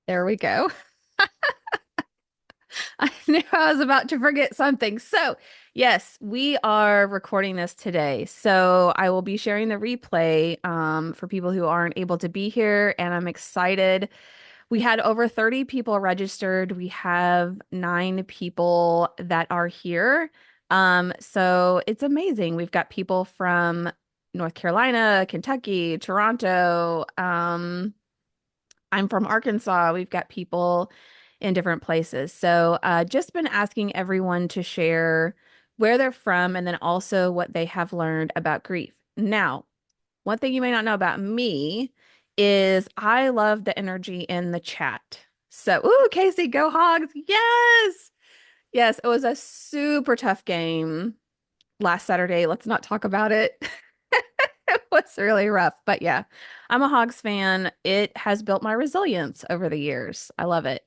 There we go. I knew I was about to forget something. So, yes, we are recording this today. So, I will be sharing the replay for people who aren't able to be here, and I'm excited. We had over 30 people registered. We have 9 people that are here. So it's amazing. We've got people from North Carolina, Kentucky, Toronto. I'm from Arkansas. We've got people in different places. So, just been asking everyone to share where they're from and then also what they have learned about grief. Now, one thing you may not know about me is I love the energy in the chat. So, ooh, Casey, go Hogs. Yes. Yes, it was a super tough game last Saturday. Let's not talk about it. It was really rough, but yeah, I'm a Hogs fan. It has built my resilience over the years. I love it.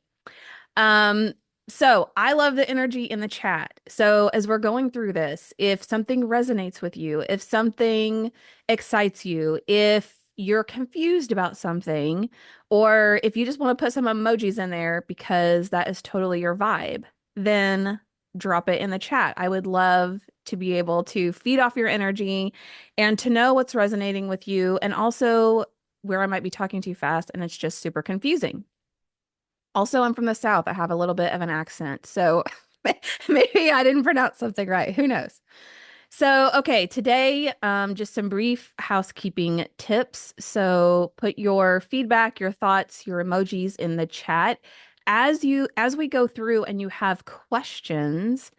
Um, so I love the energy in the chat. So as we're going through this, if something resonates with you, if something excites you, if you're confused about something, or if you just want to put some emojis in there because that is totally your vibe, then drop it in the chat. I would love to be able to feed off your energy and to know what's resonating with you, and also where I might be talking too fast and it's just super confusing. Also, I'm from the South. I have a little bit of an accent. So maybe I didn't pronounce something right. Who knows? So, okay, today, just some brief housekeeping tips. So, put your feedback, your thoughts, your emojis in the chat. As we go through and you have questions,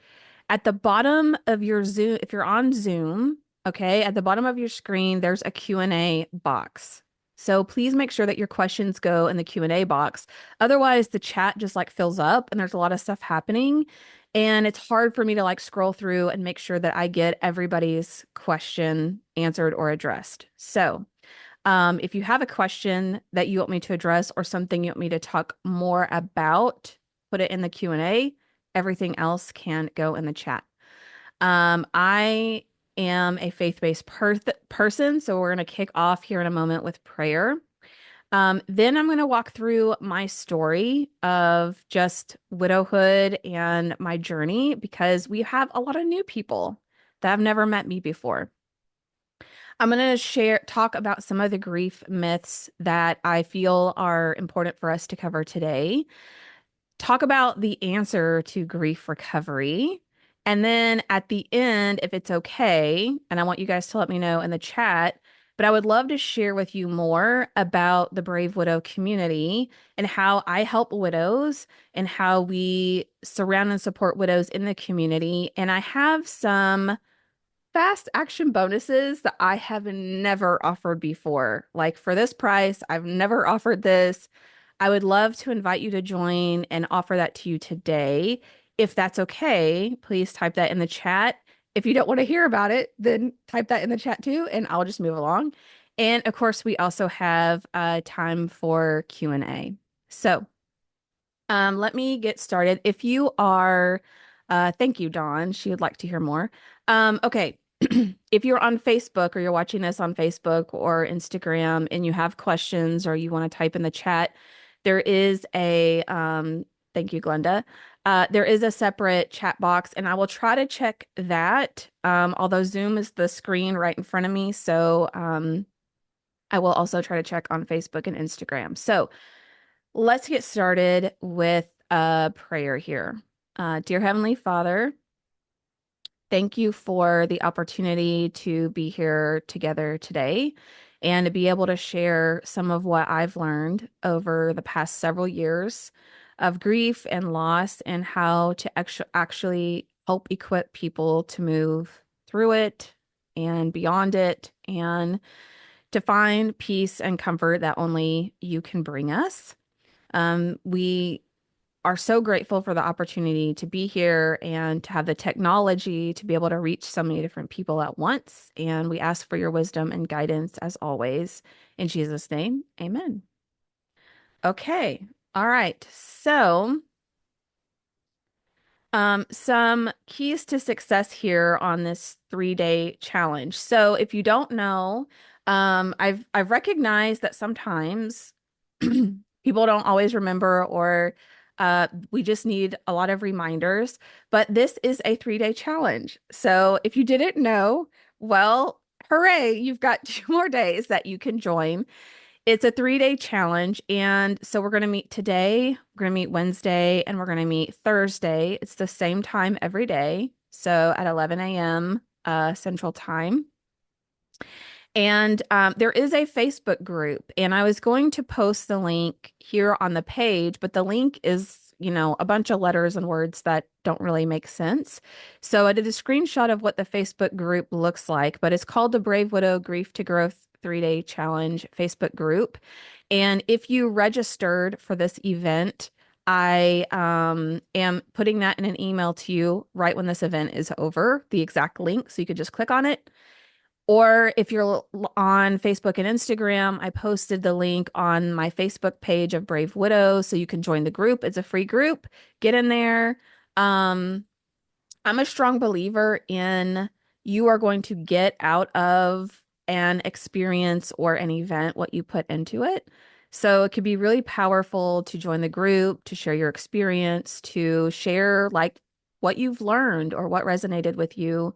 at the bottom of your Zoom, if you're on Zoom, okay, at the bottom of your screen, there's a Q&A box. So please make sure that your questions go in the Q&A box. Otherwise, the chat just like fills up and there's a lot of stuff happening. And it's hard for me to like scroll through and make sure that I get everybody's question answered or addressed. So if you have a question that you want me to address or something you want me to talk more about, put it in the Q&A. Everything else can go in the chat. I am a faith-based person, so we're going to kick off here in a moment with prayer. Then I'm going to walk through my story of just widowhood and my journey because we have a lot of new people that have never met me before. I'm going to talk about some of the grief myths that I feel are important for us to cover today, talk about the answer to grief recovery. And then at the end, if it's okay, and I want you guys to let me know in the chat, but I would love to share with you more about the Brave Widow community and how I help widows and how we surround and support widows in the community. And I have some fast action bonuses that I have never offered before. Like for this price, I've never offered this. I would love to invite you to join and offer that to you today. If that's okay, please type that in the chat. If you don't want to hear about it, then type that in the chat too, and I'll just move along. And of course, we also have time for Q&A. So let me get started. If you are, thank you, Dawn. She would like to hear more. Okay. If you're on Facebook or you're watching this on Facebook or Instagram and you have questions or you want to type in the chat, there is thank you, Glenda. There is a separate chat box and I will try to check that. Although Zoom is the screen right in front of me. So, I will also try to check on Facebook and Instagram. So, let's get started with a prayer here. Dear Heavenly Father, thank you for the opportunity to be here together today and to be able to share some of what I've learned over the past several years of grief and loss and how to actually help equip people to move through it and beyond it and to find peace and comfort that only you can bring us. We are so grateful for the opportunity to be here and to have the technology to be able to reach so many different people at once. And we ask for your wisdom and guidance as always. In Jesus' name, amen. Okay. All right. So, some keys to success here on this 3-day challenge. So, if you don't know, I've recognized that sometimes People don't always remember, or we just need a lot of reminders. But this is a 3-day challenge. So if you didn't know, well, hooray, you've got 2 more days that you can join. It's a 3-day challenge. And so we're going to meet today, we're going to meet Wednesday, and we're going to meet Thursday. It's the same time every day. So at 11 a.m. Central Time. And there is a Facebook group, and I was going to post the link here on the page, but the link is, a bunch of letters and words that don't really make sense. So I did a screenshot of what the Facebook group looks like, but it's called the Brave Widow Grief to Growth 3-Day Challenge Facebook group. And if you registered for this event, I am putting that in an email to you right when this event is over, the exact link, so you could just click on it. Or if you're on Facebook and Instagram, I posted the link on my Facebook page of Brave Widows, so you can join the group. It's a free group. Get in there. Um, I'm a strong believer in you are going to get out of an experience or an event what you put into it. So it could be really powerful to join the group, to share your experience, to share like what you've learned or what resonated with you,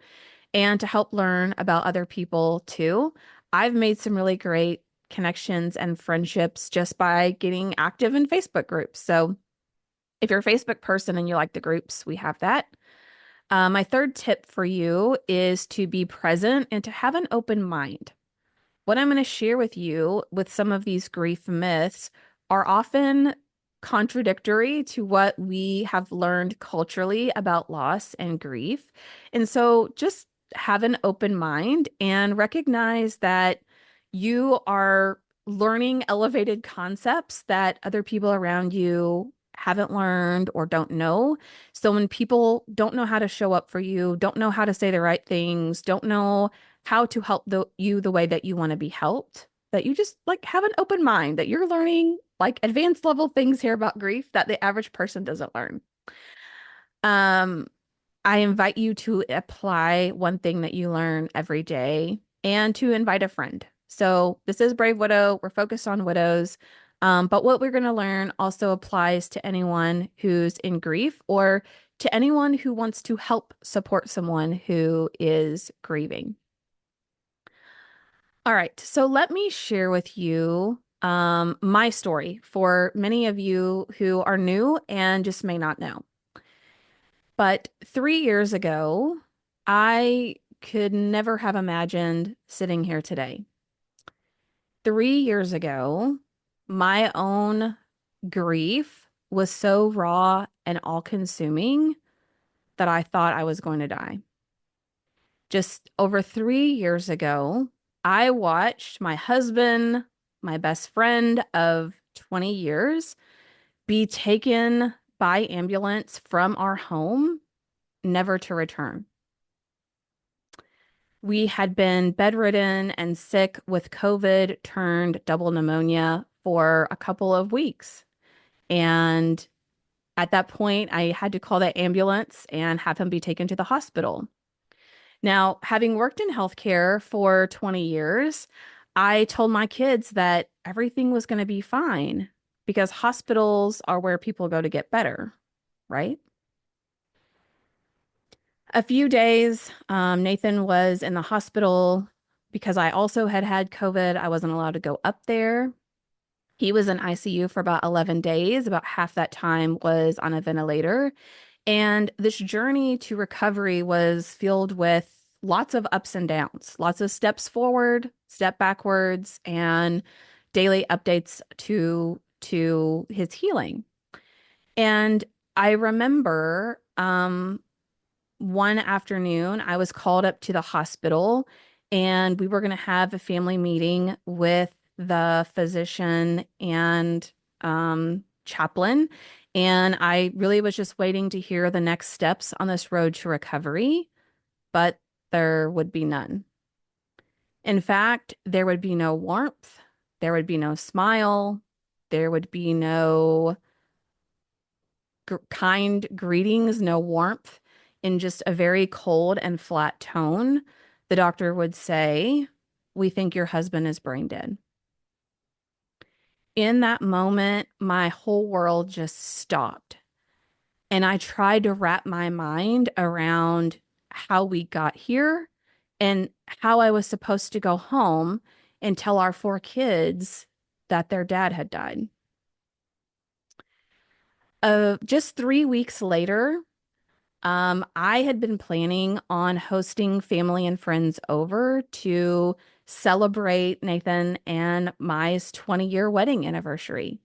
and to help learn about other people too. I've made some really great connections and friendships just by getting active in Facebook groups. So if you're a Facebook person and you like the groups, we have that. My third tip for you is to be present and to have an open mind. What I'm going to share with you with some of these grief myths are often contradictory to what we have learned culturally about loss and grief. And so just have an open mind and recognize that you are learning elevated concepts that other people around you haven't learned or don't know. So when people don't know how to show up for you, don't know how to say the right things, don't know how to help you the way that you want to be helped, that you just like have an open mind, that you're learning like advanced level things here about grief that the average person doesn't learn. Um, I invite you to apply one thing that you learn every day and to invite a friend. So this is Brave Widow. We're focused on widows. But what we're going to learn also applies to anyone who's in grief or to anyone who wants to help support someone who is grieving. All right, so let me share with you my story for many of you who are new and just may not know. But 3 years ago, I could never have imagined sitting here today. 3 years ago, my own grief was so raw and all-consuming that I thought I was going to die. Just over 3 years ago, I watched my husband, my best friend of 20 years, be taken by ambulance from our home, never to return. We had been bedridden and sick with COVID turned double pneumonia for a couple of weeks. And at that point, I had to call the ambulance and have him be taken to the hospital. Now, having worked in healthcare for 20 years, I told my kids that everything was going to be fine because hospitals are where people go to get better, right? A few days, Nathan was in the hospital because I also had had COVID. I wasn't allowed to go up there. He was in ICU for about 11 days. About half that time was on a ventilator. And this journey to recovery was filled with lots of ups and downs, lots of steps forward, step backwards, and daily updates to his healing. And I remember one afternoon I was called up to the hospital and we were going to have a family meeting with the physician and chaplain. And I really was just waiting to hear the next steps on this road to recovery, but there would be none. In fact, there would be no warmth, there would be no smile, there would be no kind greetings, no warmth. In just a very cold and flat tone, the doctor would say, "We think your husband is brain dead." In that moment, my whole world just stopped. And I tried to wrap my mind around how we got here and how I was supposed to go home and tell our four kids that their dad had died. Just 3 weeks later, I had been planning on hosting family and friends over to celebrate Nathan and Mai's 20-year wedding anniversary.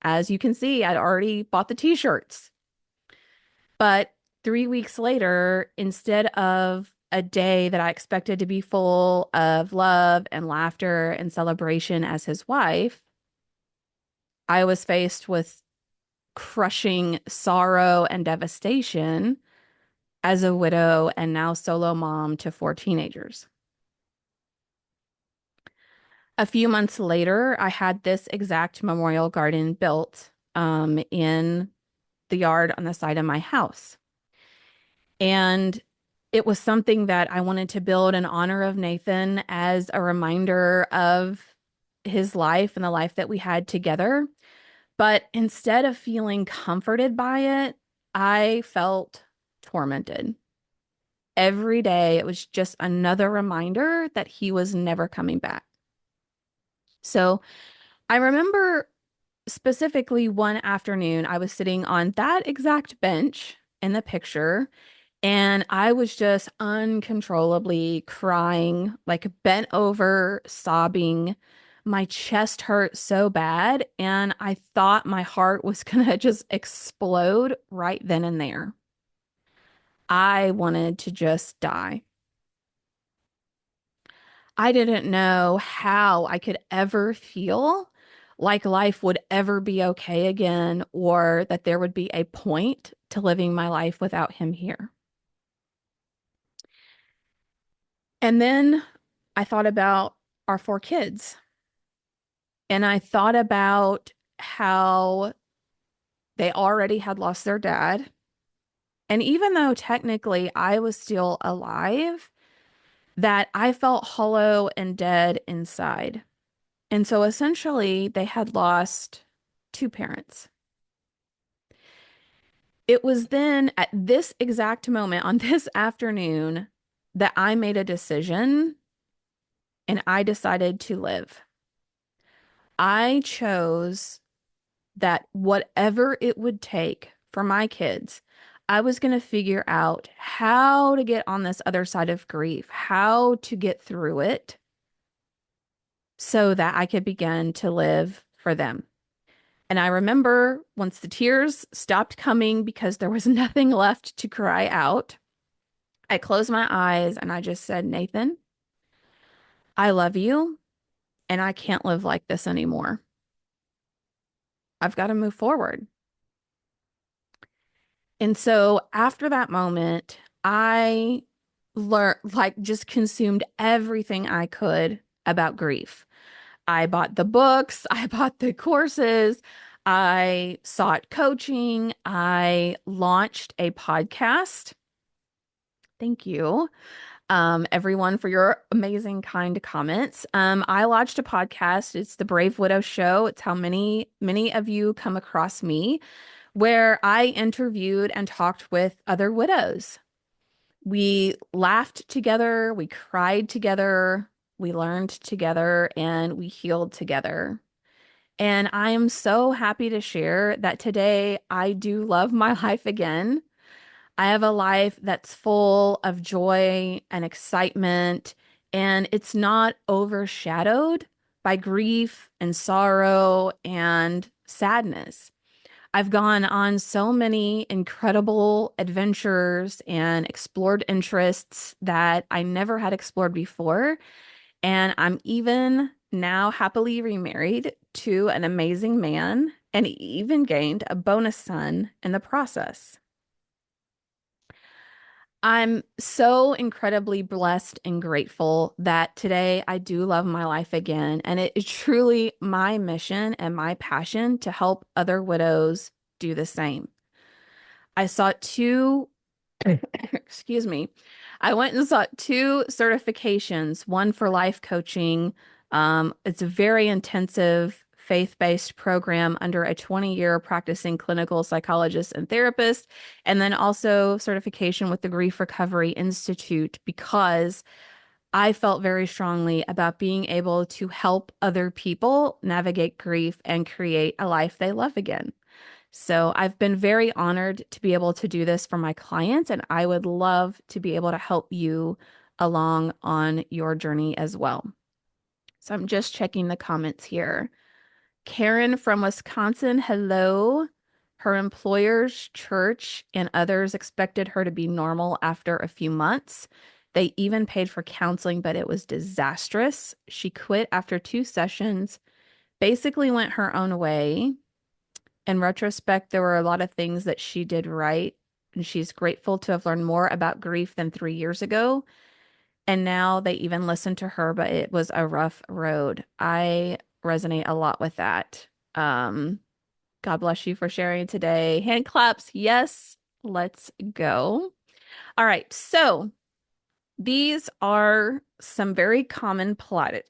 As you can see, I'd already bought the t-shirts. But 3 weeks later, instead of a day that I expected to be full of love and laughter and celebration as his wife, I was faced with crushing sorrow and devastation as a widow and now solo mom to four teenagers. A few months later, I had this exact memorial garden built in the yard on the side of my house. And it was something that I wanted to build in honor of Nathan as a reminder of his life and the life that we had together. But instead of feeling comforted by it, I felt tormented. Every day, it was just another reminder that he was never coming back. So I remember specifically one afternoon, I was sitting on that exact bench in the picture, and I was just uncontrollably crying, like bent over, sobbing. My chest hurt so bad, and I thought my heart was gonna just explode right then and there. I wanted to just die. I didn't know how I could ever feel like life would ever be okay again or that there would be a point to living my life without him here. And then I thought about our four kids and I thought about how they already had lost their dad. And even though technically I was still alive, that I felt hollow and dead inside. And so essentially, they had lost two parents. It was then at this exact moment on this afternoon that I made a decision and I decided to live. I chose that whatever it would take for my kids, I was going to figure out how to get on this other side of grief, how to get through it so that I could begin to live for them. And I remember once the tears stopped coming because there was nothing left to cry out, I closed my eyes and I just said, Nathan, I love you and I can't live like this anymore. I've got to move forward. And so after that moment, I learned, like, just consumed everything I could about grief. I bought the books, I bought the courses, I sought coaching, I launched a podcast. Thank you, everyone, for your amazing, kind comments. I launched a podcast. It's the Brave Widow Show. It's how many of you come across me, where I interviewed and talked with other widows. We laughed together, we cried together, we learned together, and we healed together. And I am so happy to share that today I do love my life again. I have a life that's full of joy and excitement, and it's not overshadowed by grief and sorrow and sadness. I've gone on so many incredible adventures and explored interests that I never had explored before. And I'm even now happily remarried to an amazing man and even gained a bonus son in the process. I'm so incredibly blessed and grateful that today I do love my life again. And it is truly my mission and my passion to help other widows do the same. I sought two, excuse me, I went and sought two certifications, one for life coaching. It's a very intensive faith-based program under a 20-year practicing clinical psychologist and therapist, and then also certification with the Grief Recovery Institute because I felt very strongly about being able to help other people navigate grief and create a life they love again. So I've been very honored to be able to do this for my clients, and I would love to be able to help you along on your journey as well. So I'm just checking the comments here. Karen from Wisconsin, hello. Her employer's church and others expected her to be normal after a few months. They even paid for counseling, but it was disastrous. She quit after 2 sessions, basically went her own way. In retrospect, there were a lot of things that she did right, and she's grateful to have learned more about grief than 3 years ago. And now they even listen to her, but it was a rough road. I resonate a lot with that. Um, God bless you for sharing today. Hand claps. Yes, let's go. All right. So these are some very common plotted.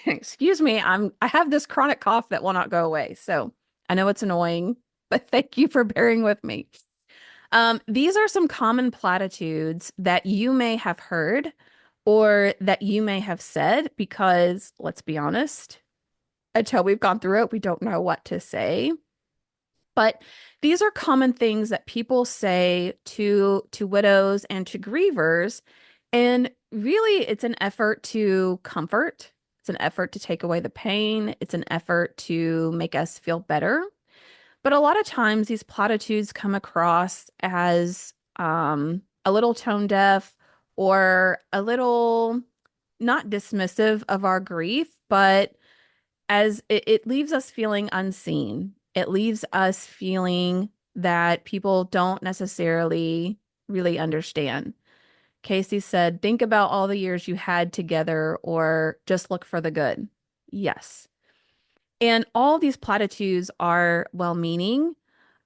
Excuse me. I have this chronic cough that will not go away. So I know it's annoying, but thank you for bearing with me. These are some common platitudes that you may have heard or that you may have said because, let's be honest, until we've gone through it, we don't know what to say. But these are common things that people say to widows and to grievers. And really, it's an effort to comfort. It's an effort to take away the pain. It's an effort to make us feel better. But a lot of times these platitudes come across as a little tone deaf or a little not dismissive of our grief, but as it leaves us feeling unseen. It leaves us feeling that people don't necessarily really understand. Casey said, think about all the years you had together or just look for the good. Yes. And all these platitudes are well-meaning.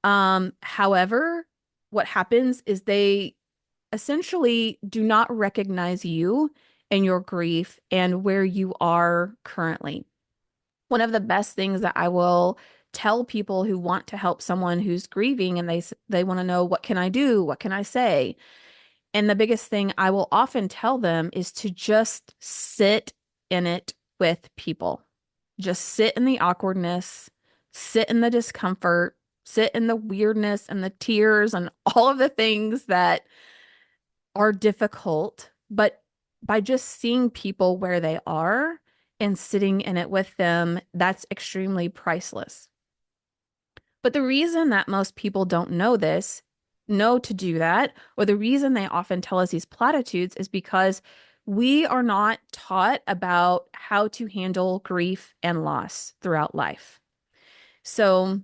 However, what happens is they essentially do not recognize you and your grief and where you are currently. One of the best things that I will tell people who want to help someone who's grieving and they want to know, what can I do? What can I say? And the biggest thing I will often tell them is to just sit in it with people. Just sit in the awkwardness, sit in the discomfort, sit in the weirdness and the tears and all of the things that are difficult. But by just seeing people where they are and sitting in it with them, that's extremely priceless. But the reason that most people don't know to do that, or the reason they often tell us these platitudes is because we are not taught about how to handle grief and loss throughout life. So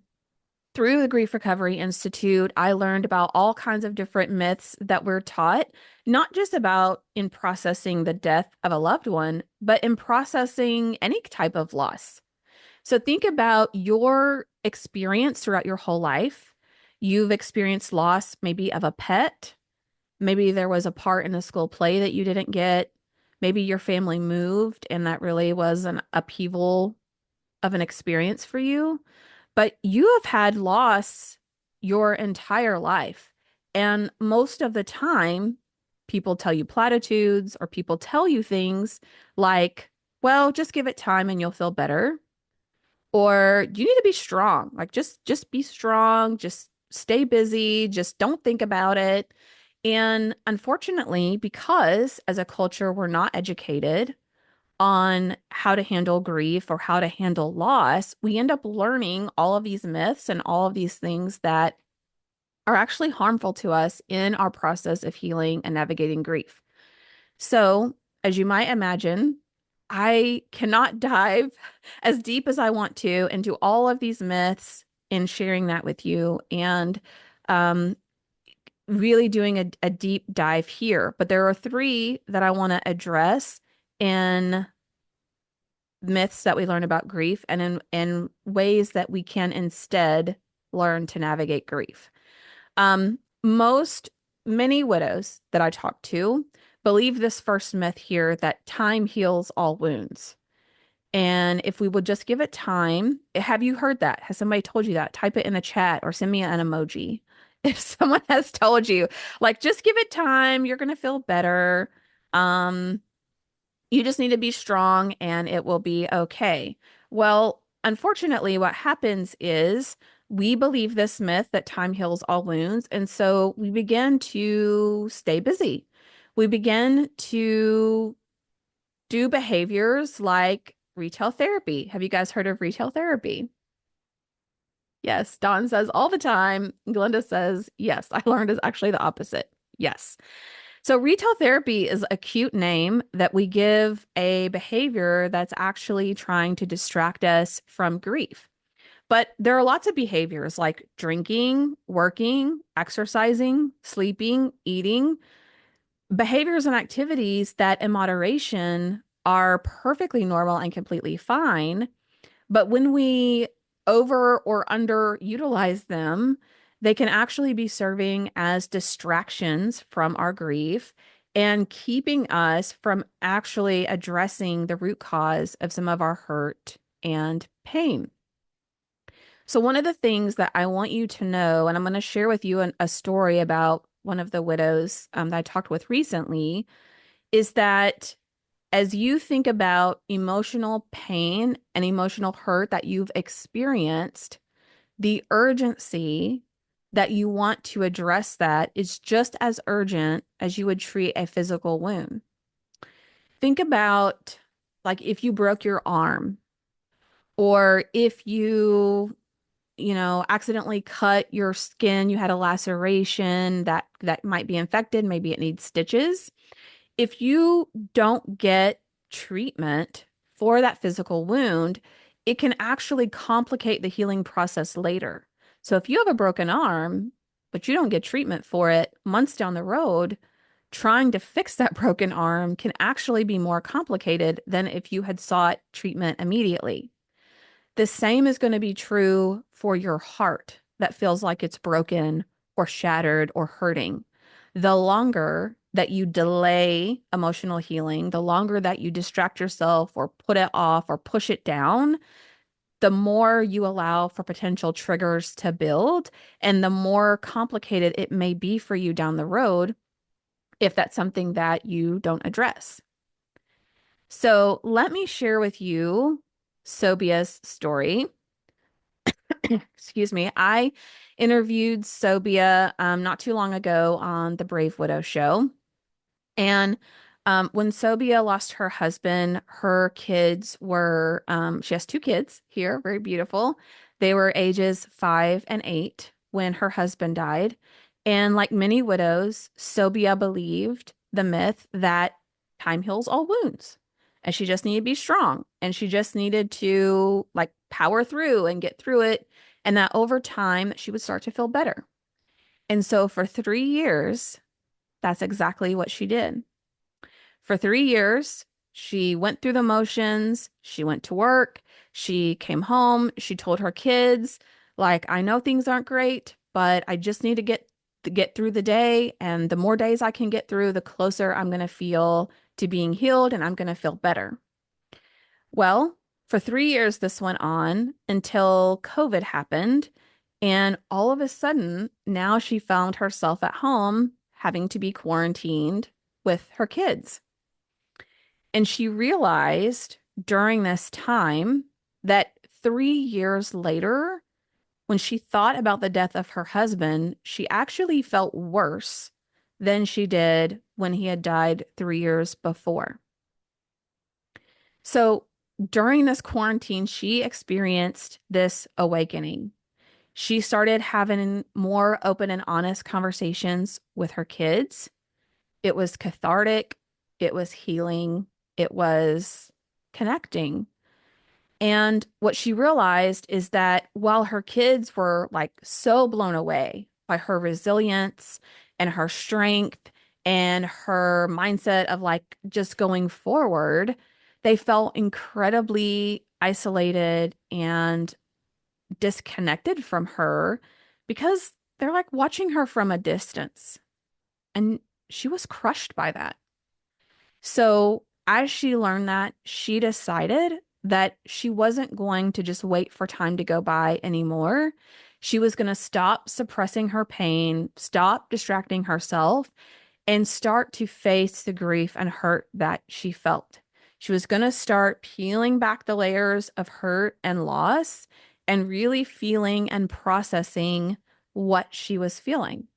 through the Grief Recovery Institute, I learned about all kinds of different myths that we're taught, not just about in processing the death of a loved one, but in processing any type of loss. So think about your experience throughout your whole life. You've experienced loss maybe of a pet. Maybe there was a part in a school play that you didn't get. Maybe your family moved and that really was an upheaval of an experience for you. But you have had loss your entire life. And most of the time, people tell you platitudes or people tell you things like, well, just give it time and you'll feel better. Or you need to be strong. Like just be strong, just stay busy, just don't think about it. And unfortunately, because as a culture we're not educated on how to handle grief or how to handle loss, we end up learning all of these myths and all of these things that are actually harmful to us in our process of healing and navigating grief. So, as you might imagine, I cannot dive as deep as I want to into all of these myths and sharing that with you and um, really doing a deep dive here. But there are three that I want to address in myths that we learn about grief and in ways that we can instead learn to navigate grief. Many widows that I talk to believe this first myth here that time heals all wounds. And if we would just give it time, have you heard that? Has somebody told you that? Type it in the chat or send me an emoji. If someone has told you, like, just give it time, you're going to feel better. Um, you just need to be strong and it will be okay. Well, unfortunately, what happens is we believe this myth that time heals all wounds. And so we begin to stay busy. We begin to do behaviors like retail therapy. Have you guys heard of retail therapy? Yes, Dawn says all the time. Glenda says, yes, I learned is actually the opposite. Yes. So retail therapy is a cute name that we give a behavior that's actually trying to distract us from grief. But there are lots of behaviors like drinking, working, exercising, sleeping, eating, behaviors and activities that in moderation are perfectly normal and completely fine. But when we over or underutilize them, they can actually be serving as distractions from our grief and keeping us from actually addressing the root cause of some of our hurt and pain. So, one of the things that I want you to know, and I'm going to share with you a story about one of the widows that I talked with recently, is that as you think about emotional pain and emotional hurt that you've experienced, the urgency that you want to address that is just as urgent as you would treat a physical wound. Think about like if you broke your arm or if you accidentally cut your skin, you had a laceration that might be infected, maybe it needs stitches. If you don't get treatment for that physical wound, it can actually complicate the healing process later. So if you have a broken arm, but you don't get treatment for it months down the road, trying to fix that broken arm can actually be more complicated than if you had sought treatment immediately. The same is going to be true for your heart that feels like it's broken or shattered or hurting. The longer that you delay emotional healing, the longer that you distract yourself or put it off or push it down, the more you allow for potential triggers to build and the more complicated it may be for you down the road if that's something that you don't address. So let me share with you Sobia's story. Excuse me. I interviewed Sobia not too long ago on the Brave Widow show. And when Sobia lost her husband, her kids were, she has two kids here, very beautiful. They were ages 5 and 8 when her husband died. And like many widows, Sobia believed the myth that time heals all wounds. And she just needed to be strong. And she just needed to like power through and get through it. And that over time, she would start to feel better. And so for 3 years, that's exactly what she did. For 3 years, she went through the motions. She went to work. She came home. She told her kids, like, I know things aren't great, but I just need to get through the day. And the more days I can get through, the closer I'm going to feel to being healed and I'm going to feel better. Well, for 3 years, this went on until COVID happened. And all of a sudden, now she found herself at home having to be quarantined with her kids. And she realized during this time that 3 years later, when she thought about the death of her husband, she actually felt worse than she did when he had died 3 years before. So during this quarantine, she experienced this awakening. She started having more open and honest conversations with her kids. It was cathartic, it was healing, it was connecting. And what she realized is that while her kids were like so blown away by her resilience and her strength and her mindset of like just going forward, they felt incredibly isolated and disconnected from her because they're like watching her from a distance. And she was crushed by that. So, as she learned that, she decided that she wasn't going to just wait for time to go by anymore. She was going to stop suppressing her pain, stop distracting herself, and start to face the grief and hurt that she felt. She was going to start peeling back the layers of hurt and loss and really feeling and processing what she was feeling.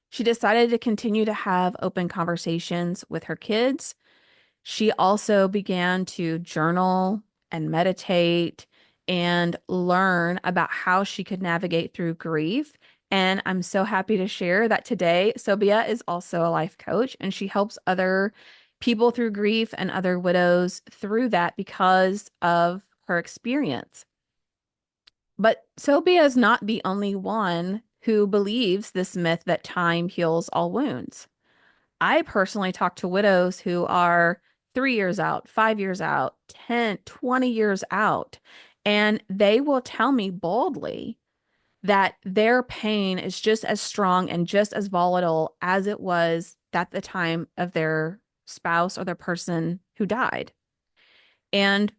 She decided to continue to have open conversations with her kids. She also began to journal and meditate and learn about how she could navigate through grief. And I'm so happy to share that today, Sobia is also a life coach and she helps other people through grief and other widows through that because of her experience. But Sobia is not the only one who believes this myth that time heals all wounds. I personally talk to widows who are 3 years out, 5 years out, 10, 20 years out, and they will tell me boldly that their pain is just as strong and just as volatile as it was at the time of their spouse or the person who died. And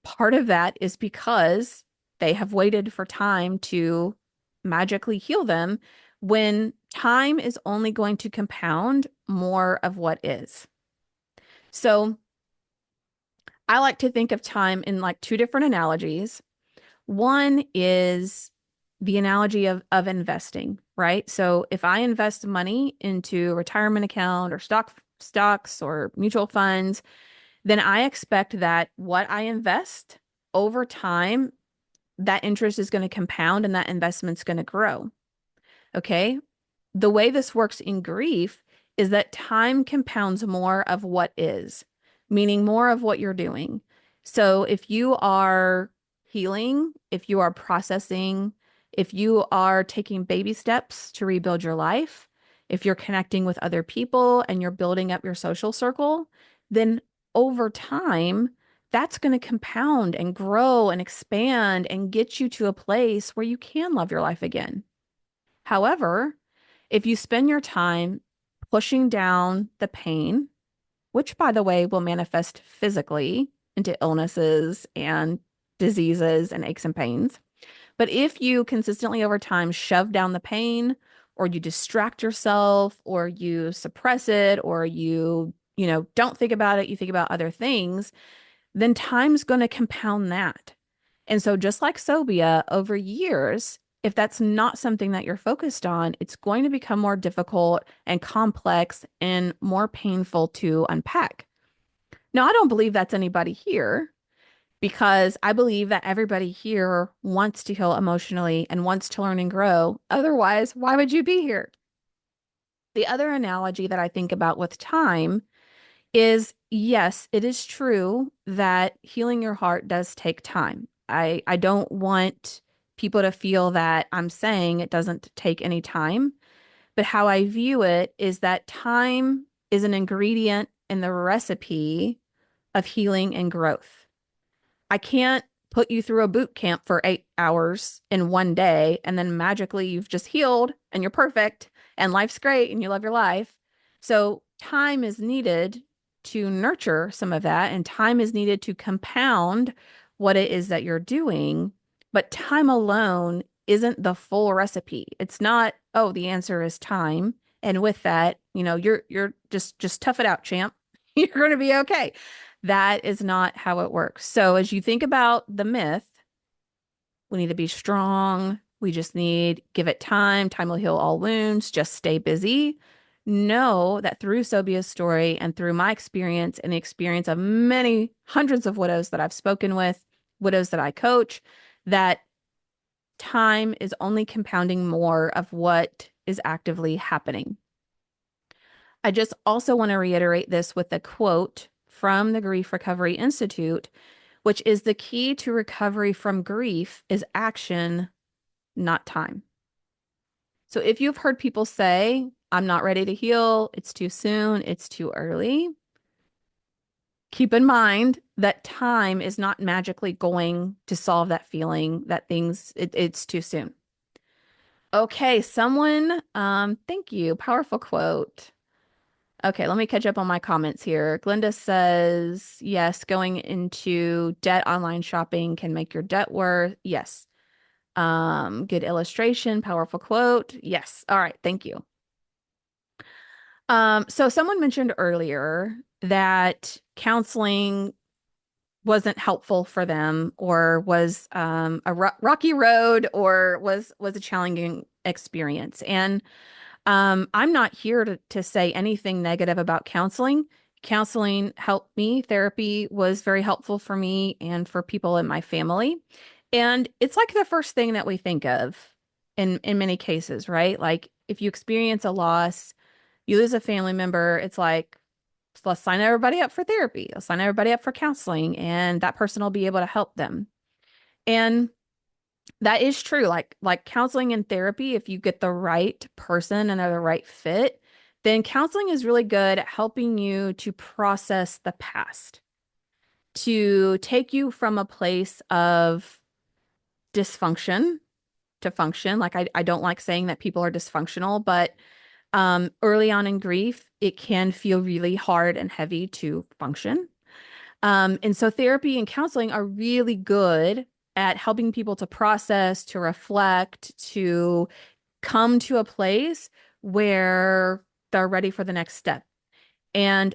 part of that is because they have waited for time to magically heal them when time is only going to compound more of what is. So I like to think of time in like two different analogies. One is the analogy of investing, right? So if I invest money into a retirement account or stocks or mutual funds, then I expect that what I invest over time, that interest is going to compound and that investment's going to grow. Okay. The way this works in grief is that time compounds more of what is, meaning more of what you're doing. So if you are healing, if you are processing, if you are taking baby steps to rebuild your life, if you're connecting with other people and you're building up your social circle, then over time, that's going to compound and grow and expand and get you to a place where you can love your life again. However, if you spend your time pushing down the pain, which by the way will manifest physically into illnesses and diseases and aches and pains, but if you consistently over time shove down the pain or you distract yourself or you suppress it or you don't think about it, you think about other things, then time's going to compound that. And so, just like Sobia, over years, if that's not something that you're focused on, it's going to become more difficult and complex and more painful to unpack. Now, I don't believe that's anybody here because I believe that everybody here wants to heal emotionally and wants to learn and grow. Otherwise, why would you be here? The other analogy that I think about with time is yes, it is true that healing your heart does take time. I don't want people to feel that I'm saying it doesn't take any time, but how I view it is that time is an ingredient in the recipe of healing and growth. I can't put you through a boot camp for 8 hours in one day and then magically you've just healed and you're perfect and life's great and you love your life. So time is needed to nurture some of that and time is needed to compound what it is that you're doing. But time alone isn't the full recipe. It's not, oh, the answer is time. And with that, you're just tough it out, champ. You're going to be okay. That is not how it works. So as you think about the myth, we need to be strong. We just need give it time. Time will heal all wounds. Just stay busy. Know that through Sobia's story and through my experience and the experience of many hundreds of widows that I've spoken with, widows that I coach, that time is only compounding more of what is actively happening. I just also want to reiterate this with a quote from the Grief Recovery Institute, which is the key to recovery from grief is action, not time. So if you've heard people say, I'm not ready to heal, it's too soon, it's too early, keep in mind that time is not magically going to solve that feeling that it's too soon. Okay, thank you. Powerful quote. Okay, let me catch up on my comments here. Glenda says, yes, going into debt online shopping can make your debt worse. Yes. Good illustration, powerful quote. Yes. All right, thank you. So someone mentioned earlier that counseling wasn't helpful for them or was a rocky road or was a challenging experience. And I'm not here to say anything negative about counseling. Counseling helped me. Therapy was very helpful for me and for people in my family. And it's like the first thing that we think of in many cases, right? Like if you experience a loss, you lose a family member, it's like, let's sign everybody up for therapy. Let's sign everybody up for counseling, and that person will be able to help them. And that is true. Like counseling and therapy, if you get the right person and they're the right fit, then counseling is really good at helping you to process the past, to take you from a place of dysfunction to function. Like I don't like saying that people are dysfunctional, but early on in grief, it can feel really hard and heavy to function. And so therapy and counseling are really good at helping people to process, to reflect, to come to a place where they're ready for the next step. And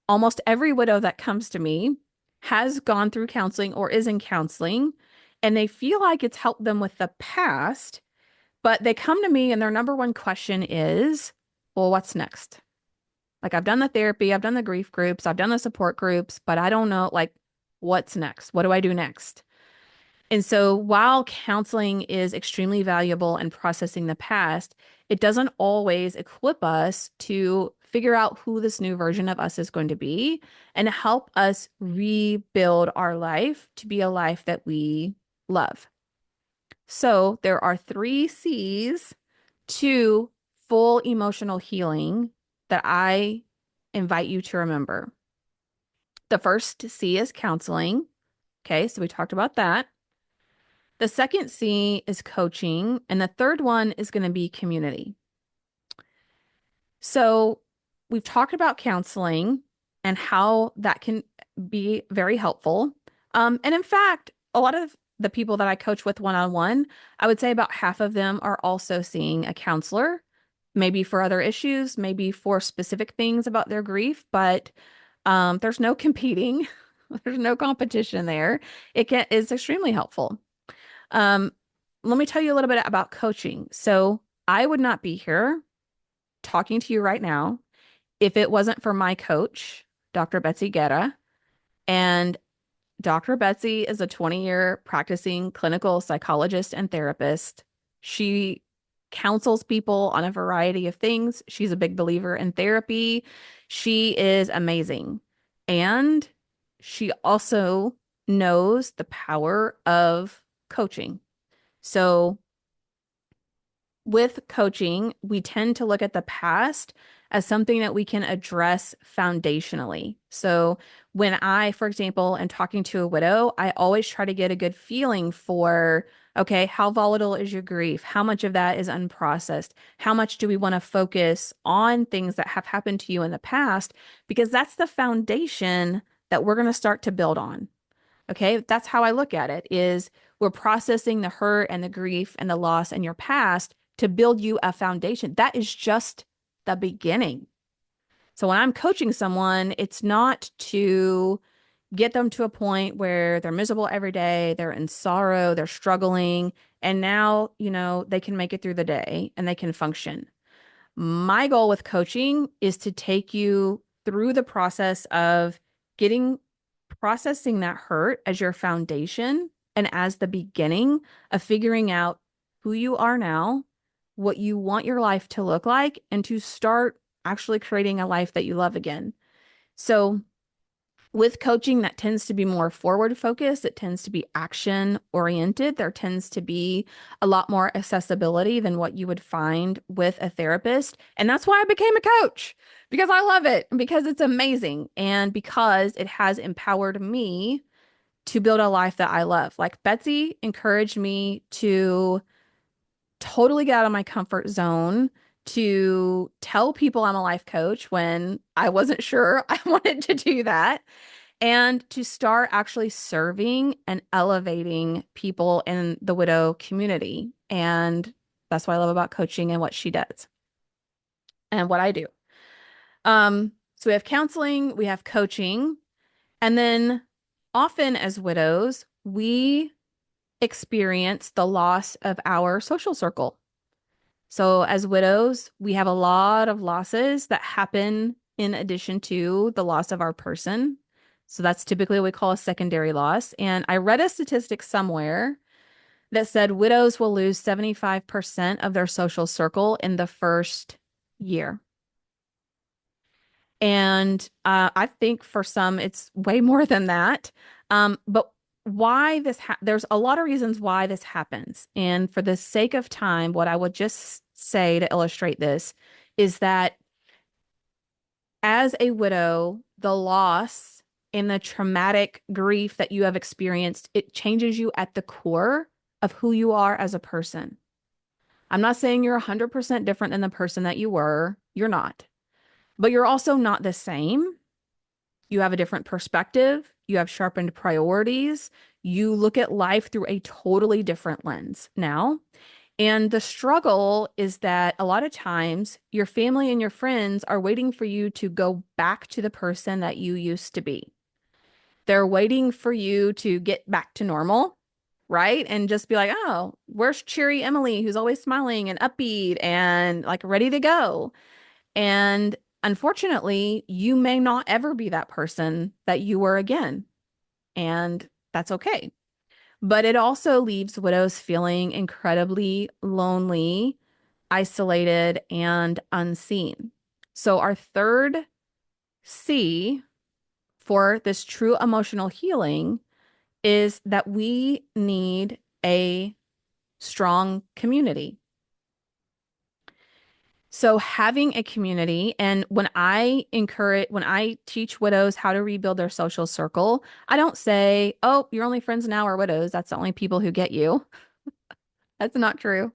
almost every widow that comes to me has gone through counseling or is in counseling, and they feel like it's helped them with the past, but they come to me and their number one question is, well, what's next? Like I've done the therapy, I've done the grief groups, I've done the support groups, but I don't know, like, what's next? What do I do next? And so while counseling is extremely valuable in processing the past, it doesn't always equip us to figure out who this new version of us is going to be and help us rebuild our life to be a life that we love. So there are 3 C's to full emotional healing that I invite you to remember. The first C is counseling. Okay, so we talked about that. The second C is coaching, and the third one is going to be community. So we've talked about counseling and how that can be very helpful. And in fact, a lot of the people that I coach with one-on-one, I would say about half of them are also seeing a counselor, maybe for other issues, maybe for specific things about their grief, but there's no competing. There's no competition there. Is extremely helpful. Um, Let me tell you a little bit about coaching. So I would not be here talking to you right now if it wasn't for my coach, Dr. Betsy Guerra. And Dr. Betsy is a 20-year practicing clinical psychologist and therapist. She counsels people on a variety of things. She's a big believer in therapy. She is amazing. And she also knows the power of coaching. So with coaching, we tend to look at the past as something that we can address foundationally. So when I, for example, am talking to a widow, I always try to get a good feeling for, okay, how volatile is your grief? How much of that is unprocessed? How much do we want to focus on things that have happened to you in the past? Because that's the foundation that we're going to start to build on. Okay, that's how I look at it is we're processing the hurt and the grief and the loss in your past to build you a foundation. That is just the beginning. So when I'm coaching someone, it's not to get them to a point where they're miserable every day, they're in sorrow, they're struggling, and now, they can make it through the day and they can function. My goal with coaching is to take you through the process of getting processing that hurt as your foundation and as the beginning of figuring out who you are now, what you want your life to look like, and to start actually creating a life that you love again. So with coaching, that tends to be more forward focused. It tends to be action oriented. There tends to be a lot more accessibility than what you would find with a therapist. And that's why I became a coach, because I love it, because it's amazing, and because it has empowered me to build a life that I love. Like Betsy encouraged me to totally get out of my comfort zone, to tell people I'm a life coach when I wasn't sure I wanted to do that, and to start actually serving and elevating people in the widow community. And that's what I love about coaching and what she does and what I do. So we have counseling, we have coaching, and then often as widows, we experience the loss of our social circle. So as widows, we have a lot of losses that happen in addition to the loss of our person. So that's typically what we call a secondary loss. And I read a statistic somewhere that said widows will lose 75% of their social circle in the first year. And I think for some, it's way more than that. But why there's a lot of reasons why this happens. And for the sake of time, what I would just say to illustrate this is that as a widow, the loss and the traumatic grief that you have experienced, it changes you at the core of who you are as a person. I'm not saying you're 100% different than the person that you were. You're not. But you're also not the same. You have a different perspective. You have sharpened priorities. You look at life through a totally different lens now. And the struggle is that a lot of times your family and your friends are waiting for you to go back to the person that you used to be. They're waiting for you to get back to normal, right? And just be like, oh, where's cheery Emily, who's always smiling and upbeat and like ready to go? And unfortunately, you may not ever be that person that you were again. And that's okay. But it also leaves widows feeling incredibly lonely, isolated, and unseen. So, our third C for this true emotional healing is that we need a strong community. So having a community, and when I teach widows how to rebuild their social circle, I don't say, oh, your only friends now are widows. That's the only people who get you. That's not true.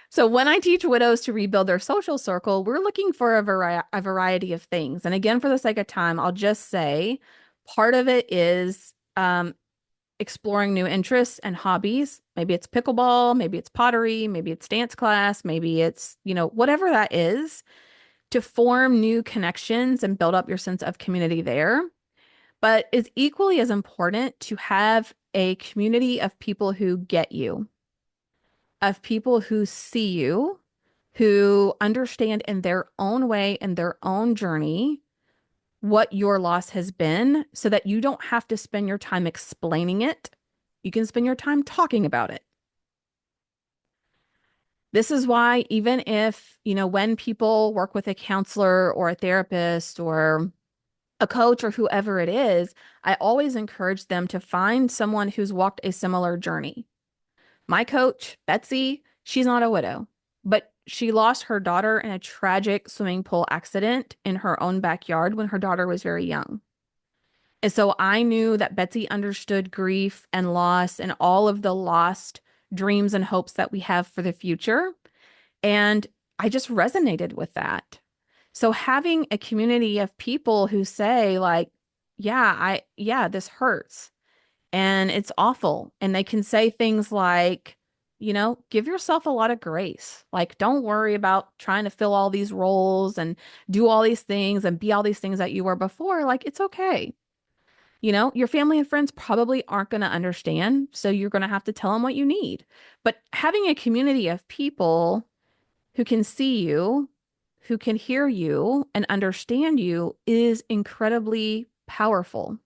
So when I teach widows to rebuild their social circle, we're looking for a variety of things. And again, for the sake of time, I'll just say part of it is exploring new interests and hobbies. Maybe it's pickleball, maybe it's pottery, maybe it's dance class, maybe it's, whatever that is, to form new connections and build up your sense of community there. But it's equally as important to have a community of people who get you, of people who see you, who understand in their own way, in their own journey, what your loss has been, so that you don't have to spend your time explaining it. You can spend your time talking about it. This is why, even if, when people work with a counselor or a therapist or a coach or whoever it is, I always encourage them to find someone who's walked a similar journey. My coach, Betsy, she's not a widow, but she lost her daughter in a tragic swimming pool accident in her own backyard when her daughter was very young. And so I knew that Betsy understood grief and loss and all of the lost dreams and hopes that we have for the future. And I just resonated with that. So having a community of people who say like, yeah, this hurts and it's awful. And they can say things like, give yourself a lot of grace. Like, don't worry about trying to fill all these roles and do all these things and be all these things that you were before. Like, it's okay. Your family and friends probably aren't going to understand. So you're going to have to tell them what you need. But having a community of people who can see you, who can hear you and understand you is incredibly powerful.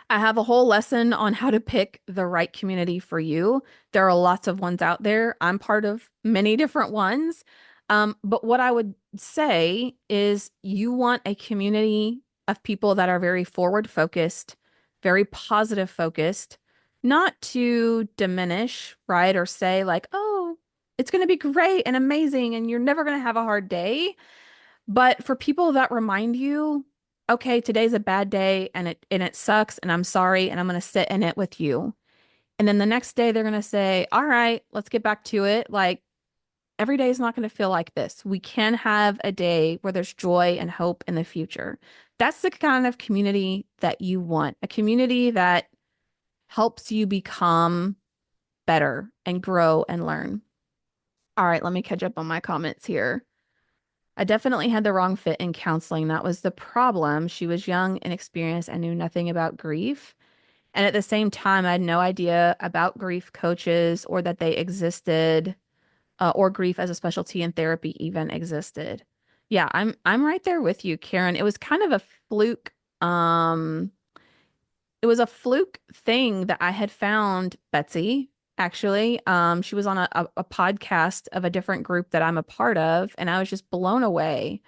I have a whole lesson on how to pick the right community for you. There are lots of ones out there. I'm part of many different ones. But what I would say is you want a community of people that are very forward focused, very positive focused, not to diminish, right? Or say like, oh, it's going to be great and amazing and you're never going to have a hard day. But for people that remind you, okay, today's a bad day and it sucks and I'm sorry and I'm going to sit in it with you. And then the next day they're going to say, "All right, let's get back to it. Like every day is not going to feel like this. We can have a day where there's joy and hope in the future. That's the kind of community that you want, a community that helps you become better and grow and learn. All right, let me catch up on my comments here. I definitely had the wrong fit in counseling. That was the problem. She was young, inexperienced, and knew nothing about grief. And at the same time, I had no idea about grief coaches or that they existed, or grief as a specialty in therapy even existed. Yeah, I'm right there with you, Karen. It was kind of a fluke. Um, it was a fluke thing that I had found Betsy, actually. She was on a podcast of a different group that I'm a part of, and I was just blown away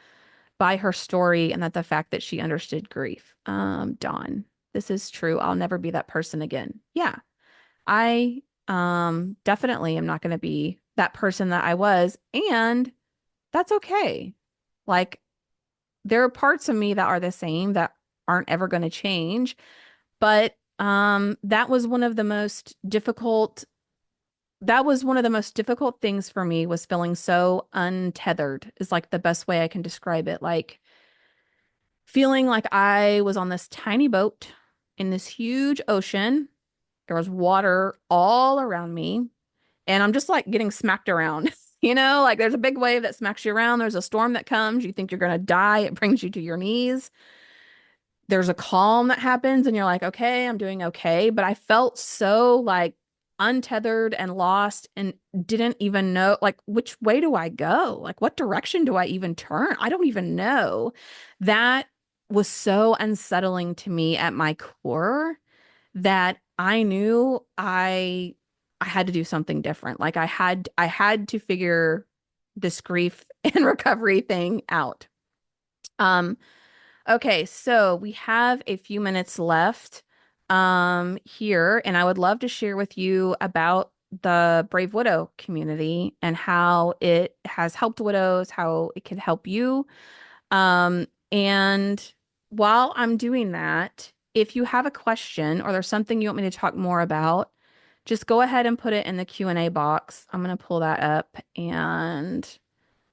by her story and that the fact that she understood grief. Dawn, this is true. I'll never be that person again. Yeah, I definitely am not going to be that person that I was, and that's okay. Like there are parts of me that are the same that aren't ever going to change, but that was one of the most difficult things for me was feeling so untethered is like the best way I can describe it. Like feeling like I was on this tiny boat in this huge ocean. There was water all around me, and I'm just like getting smacked around. Like there's a big wave that smacks you around. There's a storm that comes. You think you're going to die. It brings you to your knees. There's a calm that happens, and you're like, okay, I'm doing okay. But I felt so like untethered and lost and didn't even know, like, which way do I go? Like, what direction do I even turn? I don't even know. That was so unsettling to me at my core that I knew I had to do something different. Like I had to figure this grief and recovery thing out. Um, okay, so we have a few minutes left here, and I would love to share with you about the Brave Widow community and how it has helped widows, how it can help you. And while I'm doing that, if you have a question or there's something you want me to talk more about, just go ahead and put it in the Q&A box. I'm going to pull that up and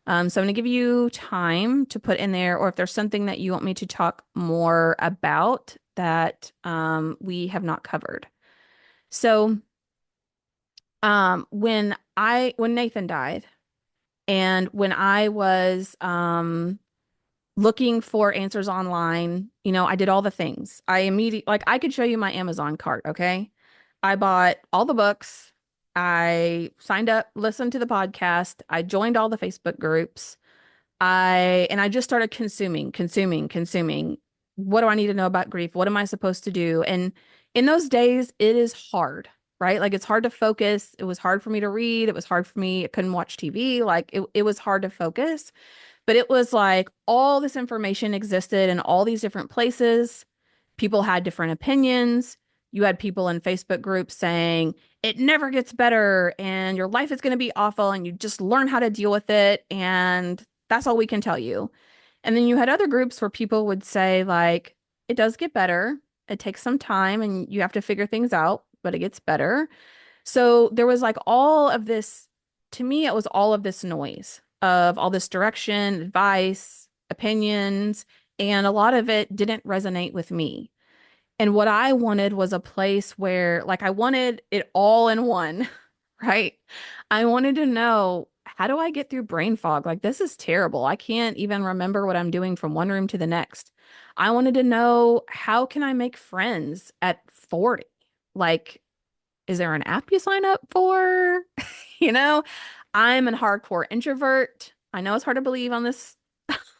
so I'm going to give you time to put in there, or if there's something that you want me to talk more about that we have not covered. So when Nathan died and when I was looking for answers online, I did all the things. I immediately, like, I could show you my Amazon cart, okay? I bought all the books. I signed up, listened to the podcast. I joined all the Facebook groups. I just started consuming. What do I need to know about grief? What am I supposed to do? And in those days, it is hard, right? Like it's hard to focus. It was hard for me to read. It was hard for me. I couldn't watch TV. Like it was hard to focus. But it was like all this information existed in all these different places. People had different opinions. You had people in Facebook groups saying it never gets better and your life is going to be awful and you just learn how to deal with it. And that's all we can tell you. And then you had other groups where people would say, like, it does get better. It takes some time and you have to figure things out, but it gets better. So there was like all of this, to me, it was all of this noise of all this direction, advice, opinions, and a lot of it didn't resonate with me. And what I wanted was a place where, like, I wanted it all in one, right? I wanted to know, how do I get through brain fog? Like, this is terrible. I can't even remember what I'm doing from one room to the next. I wanted to know, how can I make friends at 40? Like, is there an app you sign up for? You know, I'm a hardcore introvert. I know it's hard to believe on this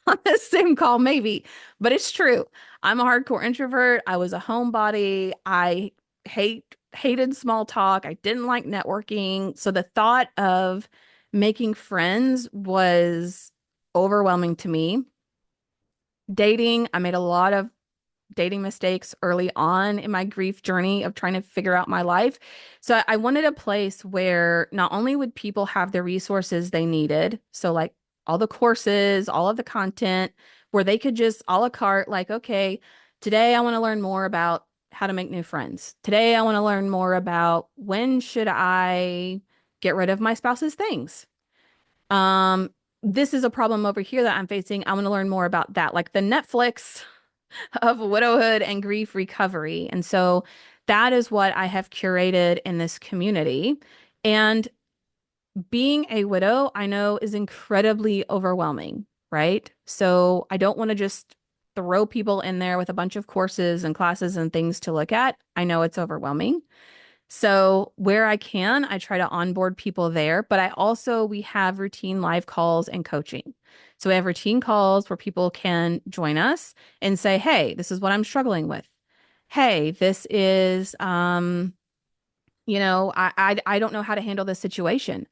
on this Zoom call, maybe, but it's true. I'm a hardcore introvert. I was a homebody. I hated small talk. I didn't like networking. So the thought of making friends was overwhelming to me. Dating, I made a lot of dating mistakes early on in my grief journey of trying to figure out my life. So I wanted a place where not only would people have the resources they needed, so like all the courses, all of the content, where they could just a la carte, like, okay, today I want to learn more about how to make new friends. Today I want to learn more about when should I get rid of my spouse's things. Um, this is a problem over here that I'm facing. I want to learn more about that, like the Netflix of widowhood and grief recovery. And so that is what I have curated in this community. And being a widow, I know is incredibly overwhelming, right? So I don't want to just throw people in there with a bunch of courses and classes and things to look at. I know it's overwhelming. So where I can, I try to onboard people there, but we have routine live calls and coaching. So we have routine calls where people can join us and say, "Hey, this is what I'm struggling with. Hey, this is I don't know how to handle this situation."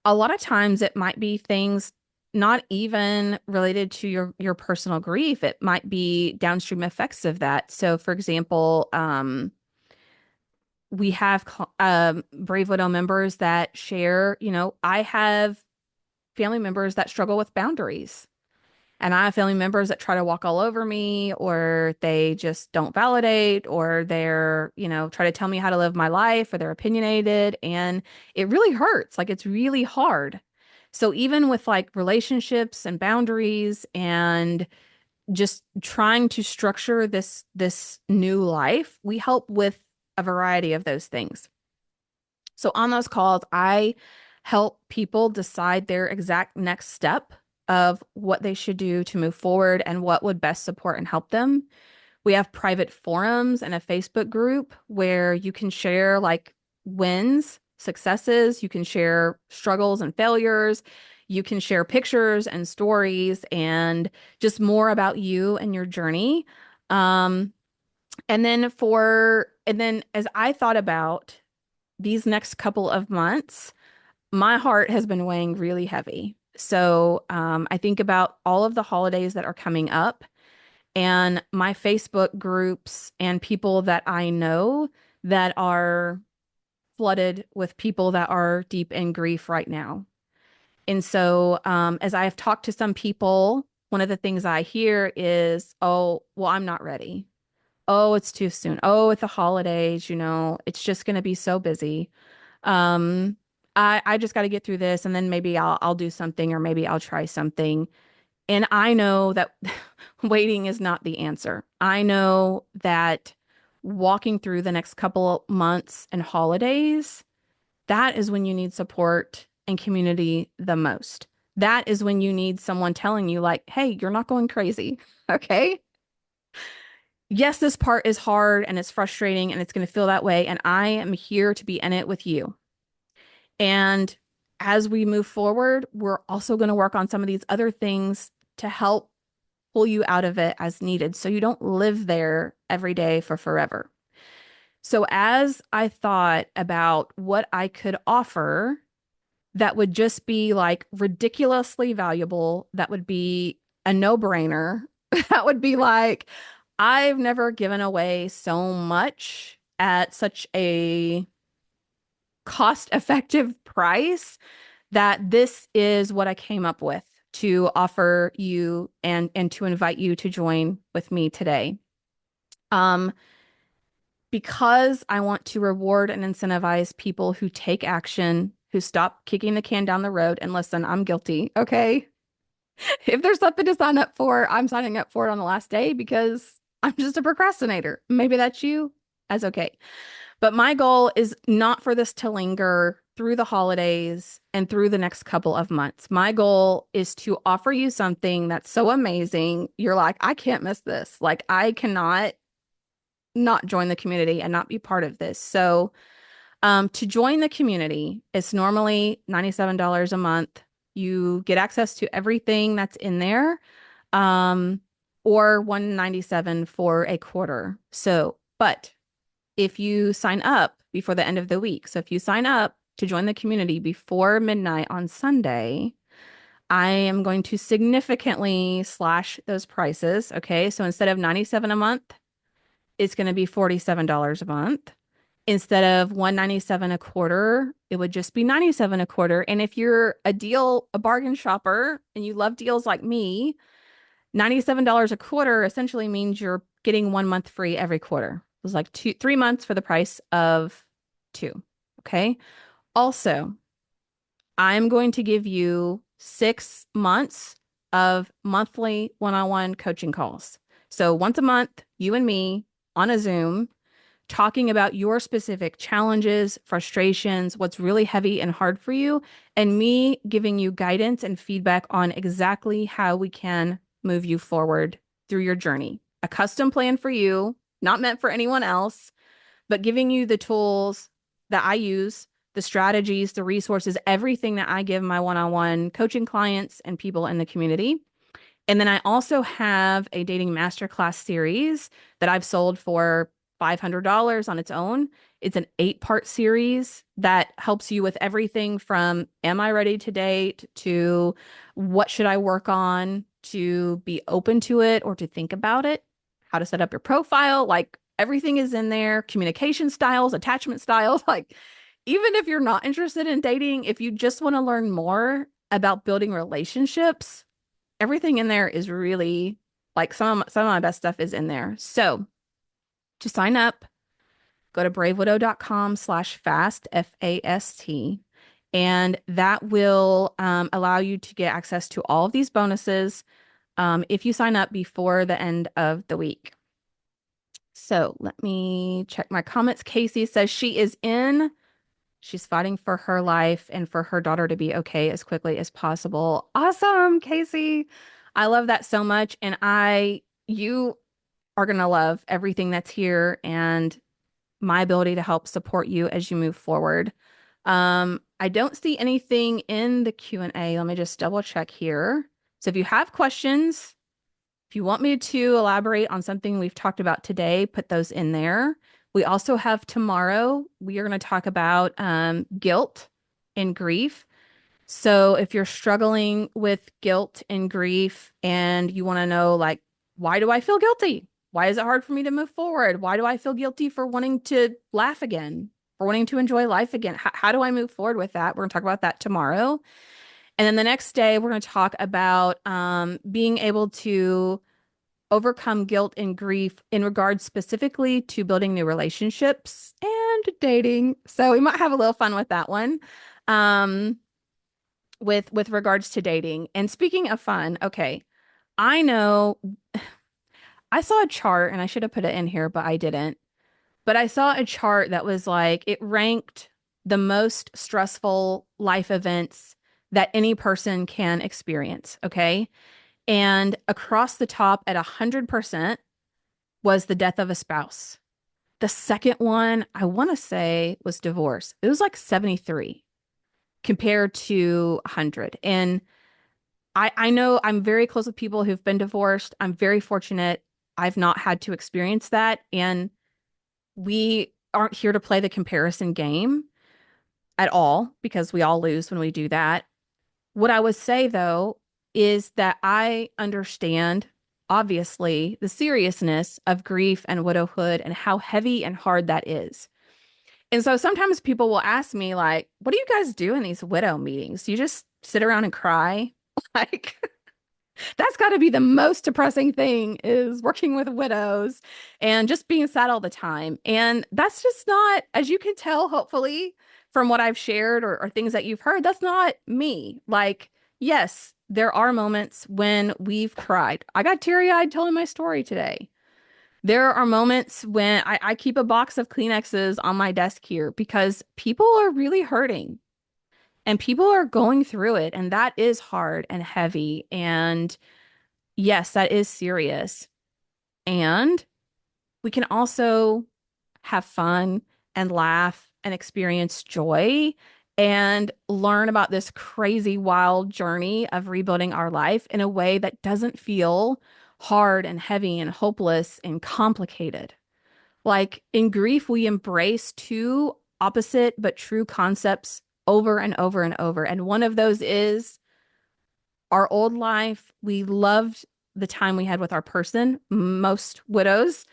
A lot of times it might be things not even related to your personal grief. It might be downstream effects of that. So for example, we have Brave Widow members that share, I have family members that struggle with boundaries. And I have family members that try to walk all over me, or they just don't validate, or they're, try to tell me how to live my life, or they're opinionated. And it really hurts. Like it's really hard. So even with like relationships and boundaries and just trying to structure this new life, we help with a variety of those things. So on those calls, I help people decide their exact next step of what they should do to move forward and what would best support and help them. We have private forums and a Facebook group where you can share like wins, successes, you can share struggles and failures, you can share pictures and stories and just more about you and your journey. Um, and then as I thought about these next couple of months, my heart has been weighing really heavy. So I think about all of the holidays that are coming up and my Facebook groups and people that I know that are flooded with people that are deep in grief right now. And so as I have talked to some people, one of the things I hear is, oh, well, I'm not ready. Oh, it's too soon. Oh, it's the holidays, it's just going to be so busy. Um, I just got to get through this and then maybe I'll do something or maybe I'll try something. And I know that waiting is not the answer. I know that walking through the next couple months and holidays, that is when you need support and community the most. That is when you need someone telling you, like, hey, you're not going crazy. Okay. Yes, this part is hard and it's frustrating and it's going to feel that way. And I am here to be in it with you. And as we move forward, we're also going to work on some of these other things to help pull you out of it as needed so you don't live there every day for forever. So, as I thought about what I could offer that would just be like ridiculously valuable, that would be a no-brainer, that would be like, I've never given away so much at such a cost-effective price that this is what I came up with to offer you and to invite you to join with me today. Um, because I want to reward and incentivize people who take action, who stop kicking the can down the road. And listen, I'm guilty. Okay. If there's something to sign up for, I'm signing up for it on the last day because I'm just a procrastinator. Maybe that's you. That's okay. But my goal is not for this to linger through the holidays and through the next couple of months. My goal is to offer you something that's so amazing. You're like, I can't miss this. Like, I cannot not join the community and not be part of this. So, to join the community, it's normally $97 a month. You get access to everything that's in there, um, or $197 for a quarter. So, but if you sign up before the end of the week, so if you sign up to join the community before midnight on Sunday, I am going to significantly slash those prices. Okay. So instead of 97 a month, it's going to be $47 a month. Instead of 197 a quarter, it would just be 97 a quarter. And if you're a bargain shopper and you love deals like me, $97 a quarter essentially means you're getting 1 month free every quarter. It was like 3 months for the price of two. Okay. Also, I'm going to give you 6 months of monthly one-on-one coaching calls. So once a month, you and me on a Zoom talking about your specific challenges, frustrations, what's really heavy and hard for you, and me giving you guidance and feedback on exactly how we can move you forward through your journey. A custom plan for you, not meant for anyone else, but giving you the tools that I use, the strategies, the resources, everything that I give my one-on-one coaching clients and people in the community. And then I also have a dating masterclass series that I've sold for $500 on its own. It's an 8-part series that helps you with everything from am I ready to date to what should I work on to be open to it or to think about it, how to set up your profile. Like everything is in there, communication styles, attachment styles. Like even if you're not interested in dating, if you just want to learn more about building relationships, everything in there is really like some of my best stuff is in there. So to sign up, go to bravewidow.com/fast, FAST, and that will allow you to get access to all of these bonuses if you sign up before the end of the week. So let me check my comments. Casey says she is in. She's fighting for her life and for her daughter to be okay as quickly as possible. Awesome, Casey. I love that so much. And you are going to love everything that's here and my ability to help support you as you move forward. I don't see anything in the Q&A. Let me just double check here. So if you have questions, if you want me to elaborate on something we've talked about today, put those in there. We also have tomorrow, we are going to talk about guilt and grief. So if you're struggling with guilt and grief and you want to know, like, why do I feel guilty? Why is it hard for me to move forward? Why do I feel guilty for wanting to laugh again, for wanting to enjoy life again? How do I move forward with that? We're going to talk about that tomorrow. And then the next day, we're going to talk about being able to overcome guilt and grief in regards specifically to building new relationships and dating. So we might have a little fun with that one. With regards to dating. And speaking of fun, okay, I know I saw a chart and I should have put it in here, but I didn't. But I saw a chart that was like it ranked the most stressful life events that any person can experience, okay? And across the top at 100% was the death of a spouse. The second one, I want to say, was divorce. It was like 73 compared to 100. And I know I'm very close with people who've been divorced. I'm very fortunate. I've not had to experience that. And we aren't here to play the comparison game at all because we all lose when we do that. What I would say, though, is that I understand, obviously, the seriousness of grief and widowhood and how heavy and hard that is. And so sometimes people will ask me, like, what do you guys do in these widow meetings? Do you just sit around and cry? Like, that's got to be the most depressing thing is working with widows and just being sad all the time. And that's just not, as you can tell, hopefully, from what I've shared or things that you've heard, that's not me. Like, yes, there are moments when we've cried. I got teary-eyed telling my story today. There are moments when I keep a box of Kleenexes on my desk here because people are really hurting and people are going through it. And that is hard and heavy. And yes, that is serious. And we can also have fun and laugh and experience joy and learn about this crazy, wild journey of rebuilding our life in a way that doesn't feel hard and heavy and hopeless and complicated. Like in grief, we embrace two opposite but true concepts over and over and over. And one of those is our old life. We loved the time we had with our person. Most widows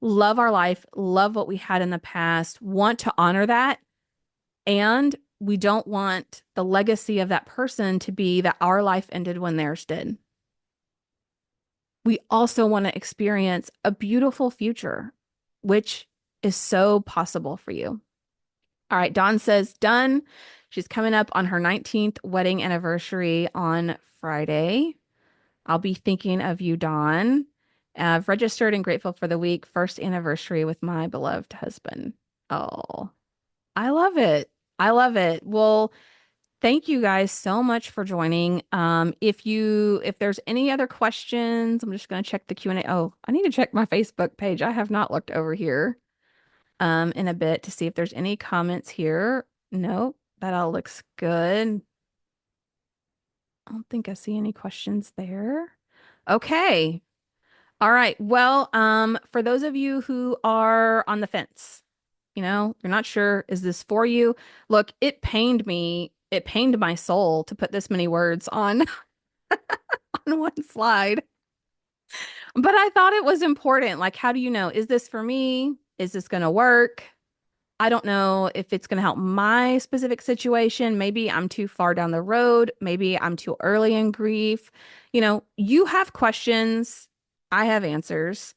love our life, love what we had in the past, want to honor that. And we don't want the legacy of that person to be that our life ended when theirs did. We also want to experience a beautiful future, which is so possible for you. All right, Dawn says, done. She's coming up on her 19th wedding anniversary on Friday. I'll be thinking of you, Dawn. I've registered and grateful for the week. First anniversary with my beloved husband. Oh, I love it. I love it. Well, thank you guys so much for joining. If there's any other questions, I'm just going to check the Q&A. Oh, I need to check my Facebook page. I have not looked over here in a bit to see if there's any comments here. Nope, that all looks good. I don't think I see any questions there. Okay. All right. Well, for those of you who are on the fence, you're not sure, is this for you? Look, it pained me. It pained my soul to put this many words on on one slide. But I thought it was important. Like, how do you know? Is this for me? Is this going to work? I don't know if it's going to help my specific situation. Maybe I'm too far down the road. Maybe I'm too early in grief. You have questions. I have answers.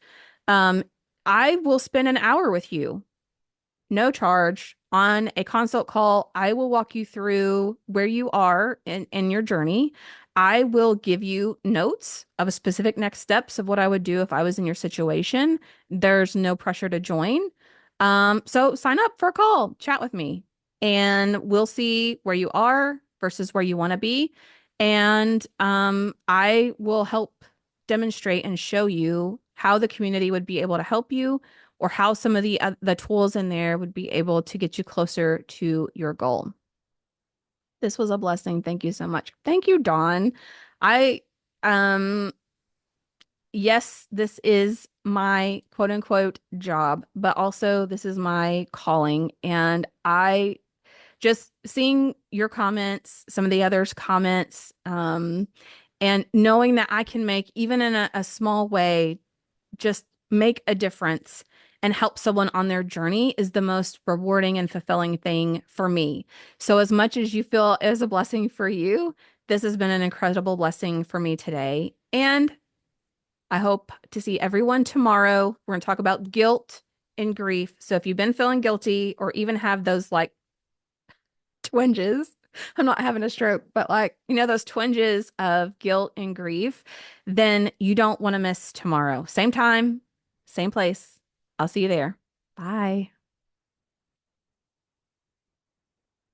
Um, I will spend an hour with you, no charge, on a consult call. I will walk you through where you are in your journey. I will give you notes of a specific next steps of what I would do if I was in your situation. There's no pressure to join. So sign up for a call, chat with me, and we'll see where you are versus where you want to be. And I will help demonstrate and show you how the community would be able to help you or how some of the tools in there would be able to get you closer to your goal. This was a blessing. Thank you so much. Thank you, Dawn. I um yes, this is my quote unquote job, but also this is my calling. And I just seeing your comments, some of the others' comments, and knowing that I can make, even in a small way, just make a difference and help someone on their journey is the most rewarding and fulfilling thing for me. So, as much as you feel it was a blessing for you, this has been an incredible blessing for me today. And I hope to see everyone tomorrow. We're going to talk about guilt and grief. So, if you've been feeling guilty or even have those like twinges, I'm not having a stroke, but like, those twinges of guilt and grief, then you don't want to miss tomorrow. Same time, same place. I'll see you there. Bye.